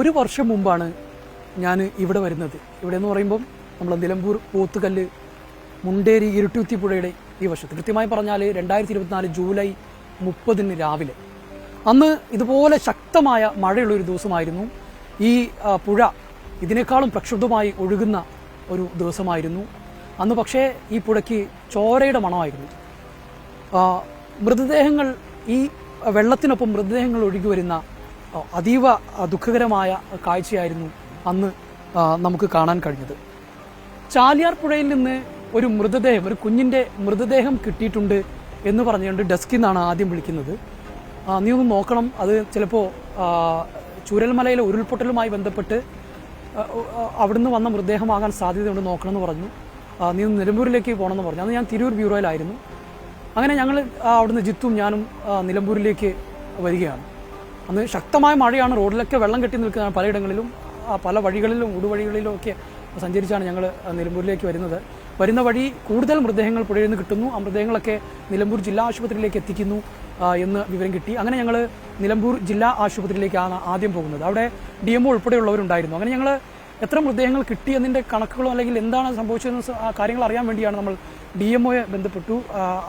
1 വർഷം മുമ്പാണ് ഞാൻ ഇവിടെ വരുന്നത്. ഇവിടെ എന്ന് പറയുമ്പം നമ്മൾ നിലമ്പൂർ പോത്തുകല്ല് മുണ്ടേരി ഇരുട്ടുത്തി പുഴയുടെ ഈ വശത്ത്, കൃത്യമായി പറഞ്ഞാൽ 2024 ജൂലൈ 30 രാവിലെ. അന്ന് ഇതുപോലെ ശക്തമായ മഴയുള്ളൊരു ദിവസമായിരുന്നു. ഈ പുഴ ഇതിനേക്കാളും പ്രക്ഷുബ്ധമായി ഒഴുകുന്ന ഒരു ദിവസമായിരുന്നു അന്ന്. പക്ഷേ ഈ പുഴയ്ക്ക് ചോരയുടെ മണമായിരുന്നു. മൃതദേഹങ്ങൾ, ഈ വെള്ളത്തിനൊപ്പം മൃതദേഹങ്ങൾ ഒഴുകി വരുന്ന അതീവ ദുഃഖകരമായ കാഴ്ചയായിരുന്നു അന്ന് നമുക്ക് കാണാൻ കഴിഞ്ഞത്. ചാലിയാർ പുഴയിൽ നിന്ന് ഒരു മൃതദേഹം, ഒരു കുഞ്ഞിൻ്റെ മൃതദേഹം കിട്ടിയിട്ടുണ്ട് എന്ന് പറഞ്ഞുകൊണ്ട് ഡെസ്കിൽ നിന്നാണ് ആദ്യം വിളിക്കുന്നത്. നീ ഒന്ന് നോക്കണം, അത് ചിലപ്പോൾ ചൂരൽമലയിലെ ഉരുൾപൊട്ടലുമായി ബന്ധപ്പെട്ട് അവിടുന്ന് വന്ന മൃതദേഹമാകാൻ സാധ്യതയുണ്ട്, നോക്കണമെന്ന് പറഞ്ഞു. നീ ഒന്ന് നിലമ്പൂരിലേക്ക് പോകണമെന്ന് പറഞ്ഞു. അന്ന് ഞാൻ തിരൂർ ബ്യൂറോയിലായിരുന്നു. അങ്ങനെ ഞങ്ങൾ അവിടുന്ന് ജിത്തും ഞാനും നിലമ്പൂരിലേക്ക് വരികയാണ്. അന്ന് ശക്തമായ മഴയാണ്, റോഡിലൊക്കെ വെള്ളം കെട്ടി നിൽക്കുന്നതാണ്. പലയിടങ്ങളിലും പല വഴികളിലും ഊടുവഴികളിലും ഒക്കെ സഞ്ചരിച്ചാണ് ഞങ്ങൾ നിലമ്പൂരിലേക്ക് വരുന്നത്. വരുന്ന വഴി കൂടുതൽ മൃതദേഹങ്ങൾ പുഴയിൽ നിന്ന് കിട്ടുന്നു. ആ മൃതദേഹങ്ങളൊക്കെ നിലമ്പൂർ ജില്ലാ ആശുപത്രിയിലേക്ക് എത്തിക്കുന്നു എന്ന് വിവരം കിട്ടി. അങ്ങനെ ഞങ്ങൾ നിലമ്പൂർ ജില്ലാ ആശുപത്രിയിലേക്കാണ് ആദ്യം പോകുന്നത്. അവിടെ DMO ഉൾപ്പെടെയുള്ളവരുണ്ടായിരുന്നു. അങ്ങനെ ഞങ്ങൾ എത്ര മൃതദേഹങ്ങൾ കിട്ടി എന്നതിൻ്റെ കണക്കുകളോ അല്ലെങ്കിൽ എന്താണ് സംഭവിച്ചതെന്ന് കാര്യങ്ങൾ അറിയാൻ വേണ്ടിയാണ് നമ്മൾ DMOയെ ബന്ധപ്പെട്ടു.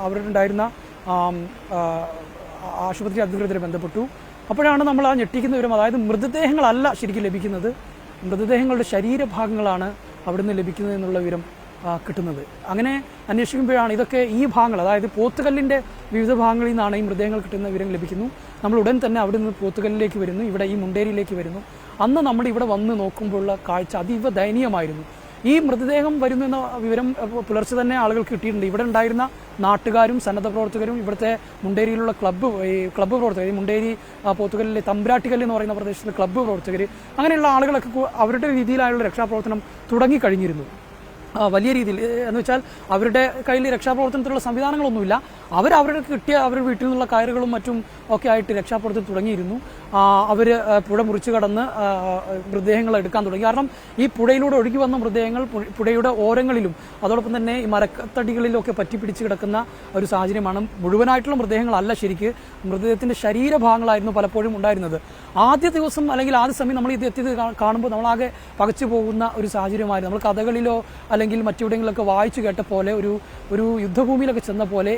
അവരുടെ ഉണ്ടായിരുന്ന ആശുപത്രി അധികൃതരെ ബന്ധപ്പെട്ടു. അപ്പോഴാണ് നമ്മൾ ആ ഞെട്ടിക്കുന്ന വിവരം, അതായത് മൃതദേഹങ്ങളല്ല ശരിക്കും ലഭിക്കുന്നത്, മൃതദേഹങ്ങളുടെ ശരീരഭാഗങ്ങളാണ് അവിടുന്ന് ലഭിക്കുന്നത് എന്നുള്ള വിവരം കിട്ടുന്നത്. അങ്ങനെ അന്വേഷിക്കുമ്പോഴാണ് ഇതൊക്കെ ഈ ഭാഗങ്ങൾ, അതായത് പോത്തുകല്ലിൻ്റെ വിവിധ ഭാഗങ്ങളിൽ നിന്നാണ് ഈ മൃതദേഹങ്ങൾ കിട്ടുന്ന വിവരം ലഭിക്കുന്നു. നമ്മൾ ഉടൻ തന്നെ അവിടെ നിന്ന് പോത്തുകല്ലിലേക്ക് വരുന്നു, ഇവിടെ ഈ മുണ്ടേരിയിലേക്ക് വരുന്നു. അന്ന് നമ്മൾ ഇവിടെ വന്ന് നോക്കുമ്പോഴുള്ള കാഴ്ച അതീവ ദയനീയമായിരുന്നു. ഈ മൃതദേഹം വരുന്നു എന്ന വിവരം പുലർച്ചെ തന്നെ ആളുകൾക്ക് കിട്ടിയിട്ടുണ്ട്. ഇവിടെ ഉണ്ടായിരുന്ന നാട്ടുകാരും സന്നദ്ധ പ്രവർത്തകരും ഇവിടുത്തെ മുണ്ടേരിയിലുള്ള ക്ലബ്ബ് പ്രവർത്തകർ, മുണ്ടേരി പോത്തുകല്ലിലെ തമ്പ്രാട്ടിക്കല്ല് എന്ന് പറയുന്ന പ്രദേശത്തെ ക്ലബ്ബ് പ്രവർത്തകർ, അങ്ങനെയുള്ള ആളുകളൊക്കെ അവരുടെ രീതിയിലായുള്ള രക്ഷാപ്രവർത്തനം തുടങ്ങിക്കഴിഞ്ഞിരുന്നു. വലിയ രീതിയിൽ എന്ന് വെച്ചാൽ അവരുടെ കയ്യിൽ രക്ഷാപ്രവർത്തനത്തിലുള്ള സംവിധാനങ്ങളൊന്നുമില്ല. അവരുടെ കിട്ടിയ അവരുടെ വീട്ടിൽ നിന്നുള്ള കയറുകളും മറ്റും ഒക്കെ ആയിട്ട് രക്ഷാപ്രവർത്തനം തുടങ്ങിയിരുന്നു. അവർ പുഴ മുറിച്ച് കടന്ന് മൃതദേഹങ്ങൾ എടുക്കാൻ തുടങ്ങി. കാരണം ഈ പുഴയിലൂടെ ഒഴുകി വന്ന മൃതദേഹങ്ങൾ പുഴയുടെ ഓരങ്ങളിലും അതോടൊപ്പം തന്നെ ഈ മരത്തടികളിലും ഒക്കെ പറ്റിപ്പിടിച്ച് കിടക്കുന്ന ഒരു സാഹചര്യമാണ്. മുഴുവനായിട്ടുള്ള മൃതദേഹങ്ങളല്ല, ശരിക്ക് മൃതദേഹത്തിൻ്റെ ശരീരഭാഗങ്ങളായിരുന്നു പലപ്പോഴും ഉണ്ടായിരുന്നത്. ആദ്യ ദിവസം അല്ലെങ്കിൽ ആദ്യ സമയം നമ്മൾ ഇത് എത്തിയത് കാണുമ്പോൾ നമ്മളാകെ പകച്ചു പോകുന്ന ഒരു സാഹചര്യമായിരുന്നു. നമ്മൾ കഥകളിലോ അല്ലെങ്കിൽ മറ്റെവിടെയെങ്കിലൊക്കെ വായിച്ചു കേട്ട പോലെ ഒരു യുദ്ധഭൂമിയിലൊക്കെ ചെന്ന പോലെ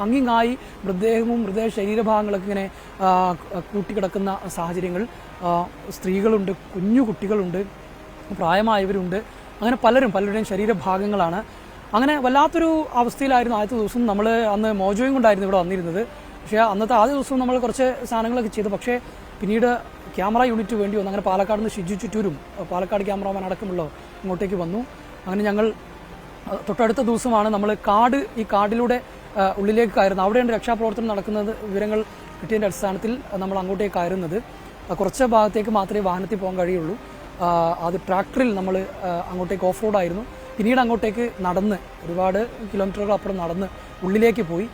അങ്ങിങ്ങായി മൃതദേഹ ശരീരഭാഗങ്ങളൊക്കെ ഇങ്ങനെ കൂട്ടിക്കിടക്കുന്ന സാഹചര്യങ്ങൾ. സ്ത്രീകളുണ്ട്, കുഞ്ഞു കുട്ടികളുണ്ട്, പ്രായമായവരുണ്ട്, അങ്ങനെ പലരുടെയും ശരീരഭാഗങ്ങളാണ്. അങ്ങനെ വല്ലാത്തൊരു അവസ്ഥയിലായിരുന്നു ആദ്യത്തെ ദിവസം. നമ്മൾ അന്ന് മോജോയും കൊണ്ടായിരുന്നു ഇവിടെ വന്നിരുന്നത്. പക്ഷേ അന്നത്തെ ആദ്യ ദിവസം നമ്മൾ കുറച്ച് സാധനങ്ങളൊക്കെ ചെയ്തു. പക്ഷേ പിന്നീട് ക്യാമറ യൂണിറ്റ് വേണ്ടി വന്നു. അങ്ങനെ പാലക്കാട് നിന്ന് ഷിജു ചുറ്റൂരും പാലക്കാട് ക്യാമറാമാൻ അടക്കമുള്ള ഇങ്ങോട്ടേക്ക് വന്നു. അങ്ങനെ ഞങ്ങൾ തൊട്ടടുത്ത ദിവസമാണ് നമ്മൾ ഈ കാടിലൂടെ ഉള്ളിലേക്ക് കയറുന്നത്. അവിടെയാണ് രക്ഷാപ്രവർത്തനം നടക്കുന്നത്. വിവരങ്ങൾ കിട്ടിയതിൻ്റെ അടിസ്ഥാനത്തിൽ നമ്മൾ അങ്ങോട്ടേക്ക് കയറുന്നത്. കുറച്ച് ഭാഗത്തേക്ക് മാത്രമേ വാഹനത്തിൽ പോകാൻ കഴിയുള്ളൂ. അത് ട്രാക്ടറിൽ നമ്മൾ അങ്ങോട്ടേക്ക് ഓഫ് റോഡായിരുന്നു. പിന്നീട് അങ്ങോട്ടേക്ക് നടന്ന് ഒരുപാട് കിലോമീറ്ററുകൾ അപ്പുറം നടന്ന് ഉള്ളിലേക്ക് പോയി.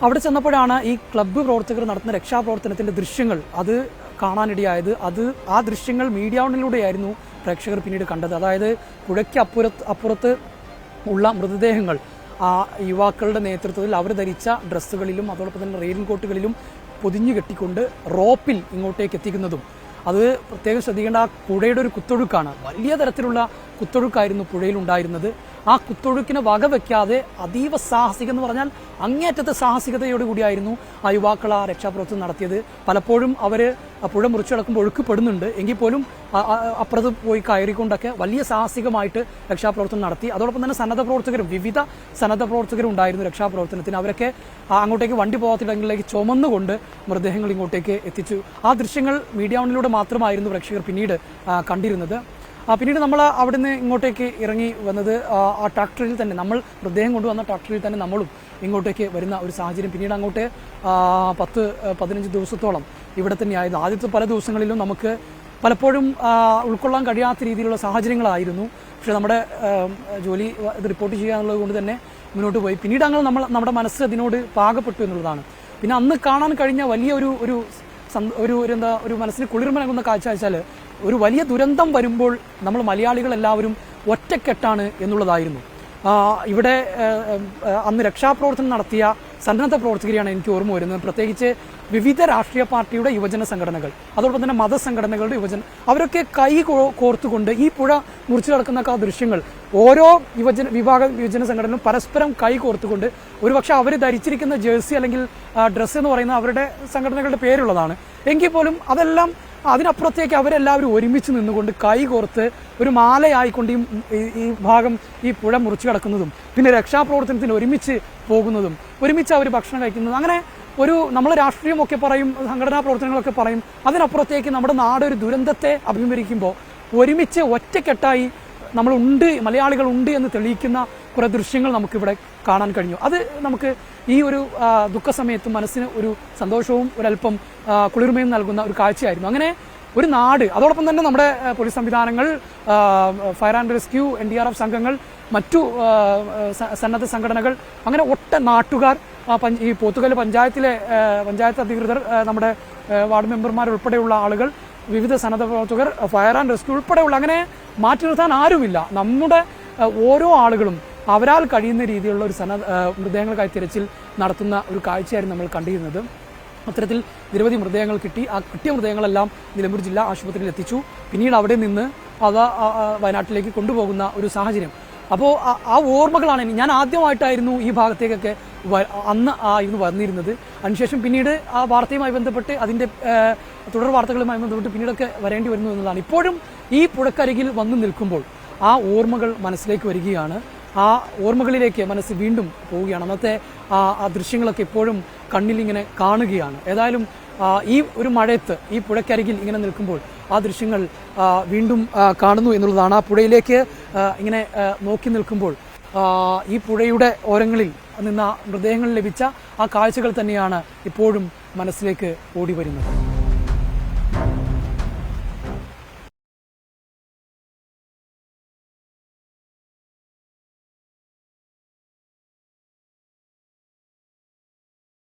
അവിടെ ചെന്നപ്പോഴാണ് ഈ ക്ലബ്ബ് പ്രവർത്തകർ നടത്തുന്ന രക്ഷാപ്രവർത്തനത്തിൻ്റെ ദൃശ്യങ്ങൾ അത് കാണാനിടയായത്. ആ ദൃശ്യങ്ങൾ മീഡിയ വണ്ണിലൂടെയായിരുന്നു പ്രേക്ഷകർ പിന്നീട് കണ്ടത്. അതായത് പുഴയ്ക്ക് അപ്പുറത്ത് ഉള്ള മൃതദേഹങ്ങൾ ആ യുവാക്കളുടെ നേതൃത്വത്തിൽ അവർ ധരിച്ച ഡ്രസ്സുകളിലും അതോടൊപ്പം തന്നെ റെയിൻ കോട്ടുകളിലും പൊതിഞ്ഞു കെട്ടിക്കൊണ്ട് റോപ്പിൽ ഇങ്ങോട്ടേക്ക് എത്തിക്കുന്നതും. അത് പ്രത്യേകം ശ്രദ്ധിക്കേണ്ട, ആ പുഴയുടെ ഒരു കുത്തൊഴുക്കാണ്. വലിയ തരത്തിലുള്ള കുത്തൊഴുക്കായിരുന്നു പുഴയിലുണ്ടായിരുന്നത്. ആ കുത്തൊഴുക്കിനെ വകവെക്കാതെ അതീവ സാഹസികം എന്ന് പറഞ്ഞാൽ അങ്ങേയറ്റത്തെ സാഹസികതയോടുകൂടിയായിരുന്നു ആ യുവാക്കൾ ആ രക്ഷാപ്രവർത്തനം നടത്തിയത്. പലപ്പോഴും അവർ പുഴ മുറിച്ചു കിടക്കുമ്പോൾ ഒഴുക്കപ്പെടുന്നുണ്ട് എങ്കിൽ പോലും അപ്പുറത്ത് പോയി കയറിക്കൊണ്ടൊക്കെ വലിയ സാഹസികമായിട്ട് രക്ഷാപ്രവർത്തനം നടത്തി. അതോടൊപ്പം തന്നെ വിവിധ സന്നദ്ധ പ്രവർത്തകരും ഉണ്ടായിരുന്നു രക്ഷാപ്രവർത്തനത്തിന്. അവരൊക്കെ അങ്ങോട്ടേക്ക് വണ്ടി പോകാത്തിടങ്ങളിലേക്ക് ചുമന്നുകൊണ്ട് മൃതദേഹങ്ങൾ ഇങ്ങോട്ടേക്ക് എത്തിച്ചു. ആ ദൃശ്യങ്ങൾ മീഡിയ വണ്ണിലൂടെ മാത്രമായിരുന്നു പ്രേക്ഷകർ പിന്നീട് കണ്ടിരുന്നത്. പിന്നീട് നമ്മൾ അവിടുന്ന് ഇങ്ങോട്ടേക്ക് ഇറങ്ങി വന്നത് ആ ട്രാക്ടറിൽ തന്നെ, നമ്മൾ മൃതദേഹം കൊണ്ടുവന്ന ട്രാക്ടറിൽ തന്നെ നമ്മളും ഇങ്ങോട്ടേക്ക് വരുന്ന ഒരു സാഹചര്യം. പിന്നീട് അങ്ങോട്ട് 10-15 ദിവസത്തോളം ഇവിടെ തന്നെയായിരുന്നു. ആദ്യത്തെ പല ദിവസങ്ങളിലും നമുക്ക് പലപ്പോഴും ഉൾക്കൊള്ളാൻ കഴിയാത്ത രീതിയിലുള്ള സാഹചര്യങ്ങളായിരുന്നു. പക്ഷേ നമ്മുടെ ജോലി ഇത് റിപ്പോർട്ട് ചെയ്യുക എന്നുള്ളത് കൊണ്ട് തന്നെ മുന്നോട്ട് പോയി. പിന്നീട് അങ്ങനെ നമ്മുടെ മനസ്സ് അതിനോട് പാകപ്പെട്ടു എന്നുള്ളതാണ്. പിന്നെ അന്ന് കാണാൻ കഴിഞ്ഞ വലിയ ഒരു മനസ്സിന് കുളിർമ നൽകുന്ന കാഴ്ച വെച്ചാൽ, ഒരു വലിയ ദുരന്തം വരുമ്പോൾ നമ്മൾ മലയാളികൾ എല്ലാവരും ഒറ്റക്കെട്ടാണ് എന്നുള്ളതായിരുന്നു. ഇവിടെ അന്ന് രക്ഷാപ്രവർത്തനം നടത്തിയ സന്നദ്ധ പ്രവർത്തകരെയാണ് എനിക്ക് ഓർമ്മ വരുന്നത്. പ്രത്യേകിച്ച് വിവിധ രാഷ്ട്രീയ പാർട്ടിയുടെ യുവജന സംഘടനകൾ, അതോടൊപ്പം തന്നെ മതസംഘടനകളുടെ അവരൊക്കെ കൈ കോർത്തുകൊണ്ട് ഈ പുഴ മുറിച്ചു കടക്കുന്ന ആ ദൃശ്യങ്ങൾ ഓരോ യുവജന സംഘടനകളും പരസ്പരം കൈ കോർത്തുകൊണ്ട്, ഒരുപക്ഷെ അവർ ധരിച്ചിരിക്കുന്ന ജേഴ്സി അല്ലെങ്കിൽ ഡ്രസ്സ് എന്ന് പറയുന്ന അവരുടെ സംഘടനകളുടെ പേരുള്ളതാണ് എങ്കിൽ പോലും അതെല്ലാം അതിനപ്പുറത്തേക്ക് അവരെല്ലാവരും ഒരുമിച്ച് നിന്നുകൊണ്ട് കൈ കോർത്ത് ഒരു മാലയായിക്കൊണ്ട് ഈ ഭാഗം ഈ പുഴ മുറിച്ചു കിടക്കുന്നതും പിന്നെ രക്ഷാപ്രവർത്തനത്തിന് ഒരുമിച്ച് പോകുന്നതും ഒരുമിച്ച് അവർ ഭക്ഷണം കഴിക്കുന്നതും, അങ്ങനെ ഒരു നമ്മൾ രാഷ്ട്രീയമൊക്കെ പറയും, സംഘടനാ പ്രവർത്തനങ്ങളൊക്കെ പറയും, അതിനപ്പുറത്തേക്ക് നമ്മുടെ നാട് ഒരു ദുരന്തത്തെ അഭിമുഖീകരിക്കുമ്പോൾ ഒരുമിച്ച് ഒറ്റക്കെട്ടായി മലയാളികളുണ്ട് എന്ന് തെളിയിക്കുന്ന കുറേ ദൃശ്യങ്ങൾ നമുക്കിവിടെ കാണാൻ കഴിഞ്ഞു. അത് നമുക്ക് ഈ ഒരു ദുഃഖസമയത്ത് മനസ്സിന് ഒരു സന്തോഷവും ഒരല്പം കുളിർമയും നൽകുന്ന ഒരു കാഴ്ചയായിരുന്നു. അങ്ങനെ ഒരു നാട്, അതോടൊപ്പം തന്നെ നമ്മുടെ പോലീസ് സംവിധാനങ്ങൾ, ഫയർ ആൻഡ് റെസ്ക്യൂ, NDRF സംഘങ്ങൾ, മറ്റു സന്നദ്ധ സംഘടനകൾ, അങ്ങനെ നാട്ടുകാർ, ഈ പോത്തുകല്ല് പഞ്ചായത്ത് അധികൃതർ, നമ്മുടെ വാർഡ് മെമ്പർമാർ ഉൾപ്പെടെയുള്ള ആളുകൾ, വിവിധ സന്നദ്ധ പ്രവർത്തകർ, ഫയർ ആൻഡ് റെസ്ക്യൂ ഉൾപ്പെടെയുള്ള, അങ്ങനെ മാറ്റി നിർത്താൻ ആരുമില്ല. നമ്മുടെ ഓരോ ആളുകളും അവരാൽ കഴിയുന്ന രീതിയിലുള്ള ഒരു മൃതദേഹങ്ങൾക്കായി തിരച്ചിൽ നടത്തുന്ന ഒരു കാഴ്ചയായിരുന്നു നമ്മൾ കണ്ടിരുന്നത്. അത്തരത്തിൽ നിരവധി മൃതദേഹങ്ങൾ കിട്ടി. ആ കിട്ടിയ മൃതദേഹങ്ങളെല്ലാം നിലമ്പൂർ ജില്ലാ ആശുപത്രിയിൽ എത്തിച്ചു. പിന്നീട് അവിടെ നിന്ന് വയനാട്ടിലേക്ക് കൊണ്ടുപോകുന്ന ഒരു സാഹചര്യം. അപ്പോൾ ആ ഓർമ്മകളാണ് ഞാൻ ആദ്യമായിട്ടായിരുന്നു ഈ ഭാഗത്തേക്കൊക്കെ അന്ന് ഇന്ന് വന്നിരുന്നത്. അതിനുശേഷം പിന്നീട് ആ വാർത്തയുമായി ബന്ധപ്പെട്ട് അതിൻ്റെ തുടർ വാർത്തകളുമായി ബന്ധപ്പെട്ട് പിന്നീടൊക്കെ വരേണ്ടി വരുന്നു എന്നുള്ളതാണ്. ഇപ്പോഴും ഈ പുഴക്കരികിൽ വന്നു നിൽക്കുമ്പോൾ ആ ഓർമ്മകൾ മനസ്സിലേക്ക് വരികയാണ്. ആ ഓർമ്മകളിലേക്ക് മനസ്സ് വീണ്ടും പോവുകയാണ്. അന്നത്തെ ആ ദൃശ്യങ്ങളൊക്കെ ഇപ്പോഴും കണ്ണിലിങ്ങനെ കാണുകയാണ്. ഏതായാലും ഈ ഒരു മഴയത്ത് ഈ പുഴക്കരികിൽ ഇങ്ങനെ നിൽക്കുമ്പോൾ ആ ദൃശ്യങ്ങൾ വീണ്ടും കാണുന്നു എന്നുള്ളതാണ്. ആ പുഴയിലേക്ക് ഇങ്ങനെ നോക്കി നിൽക്കുമ്പോൾ ഈ പുഴയുടെ ഓരങ്ങളിൽ നിന്ന് മൃതദേഹങ്ങൾ ലഭിച്ച ആ കാഴ്ചകൾ തന്നെയാണ് ഇപ്പോഴും മനസ്സിലേക്ക് ഓടി വരുന്നത്.